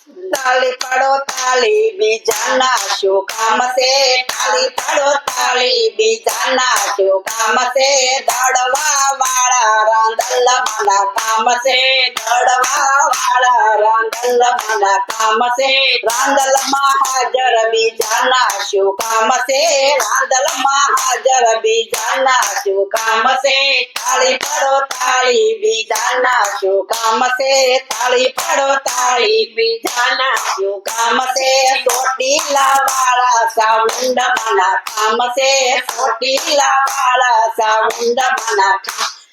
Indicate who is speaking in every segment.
Speaker 1: તાળી પાડો તાળી બીજાના શું કામ છે તાળી પાડો તાળી બીજાના શું કામ છે દડવા વાળા રાંદલમાના કામ છે દડવા વાળા રાંદલમાના કામ છે રાંદલમાં હાજર બીજાના શું કામ છે રાંદલમાં હાજર બીજાના શું કામ છે તાળી પાડો તાળી બીજાના શું કામ છે તાળી પાડો તાળી બીજાના શું કામ છે ચોટીલા વાળા સાઉન્ડમાંના કામ છે ચોટીલા વાળા સાઉન્ડમાંના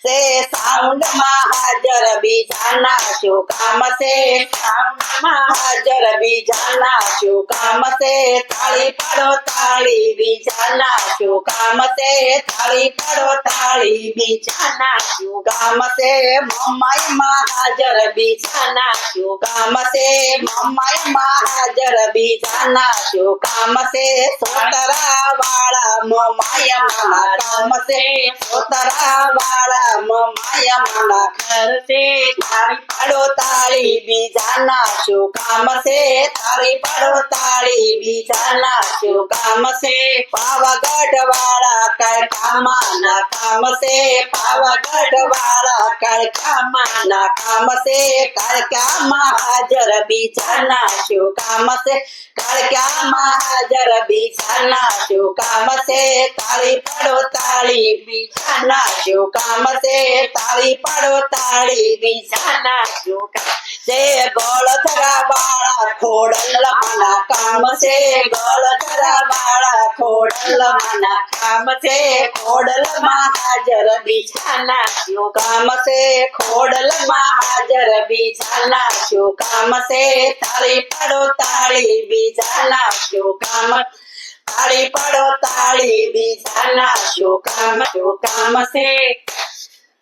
Speaker 1: છે સાઉન્ડમાં હાજર બીજાના શું કામ છે સાઉન્ડમાં હાજર બીજાના શું કામ છે તાળી પાડો તાળી બીજાના શું કામ છે તાળી પાડો તાળી બીજાના શું કામ છે મમ્માઈમાં હાજર બીજાના શું કામ છે મમ્માઈમાં હાજર બીજાના શું કામ છે સોતરા વાળા મમ્માઈમાં કામ છે સોતરા વાળા મમ્માઈમાં ઘર છે તાળી પાડો તાળી બીજાના શું કામ છે તાળી પાડો તાળી બીજાના શું કામ છે પાવાગઢ વાળા કાળકામાના કામ છે પાવાગઢ વાળા કાળકામાના કામ છે કાળકામાં હાજર બીજાના શું કામ છે કાળકામાં હાજર બીજાના શું કામ છે તાળી પાડો તાળી બીજાના શું કામ છે તાળી પાડો તાળી બીજાના શું કામ છે ગોળધરા વાળા ખોડલમાંના કામ છે ગોળધરા વાળા ખોડલમાંના કામ છે ખોડલમાં હાજર બીજાના શું કામ છે ખોડલમાં હાજર બીજાના શું કામ છે તાળી પાડો તાળી બીજાના શું કામ તાળી પાડો તાળી બીજાના શું કામ છે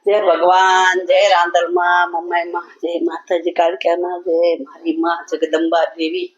Speaker 1: જય ભગવાન જય રાંદલમાં મમ્માઈમાં જય માતાજી કાળકાના જય મારી માં જગદંબા દેવી।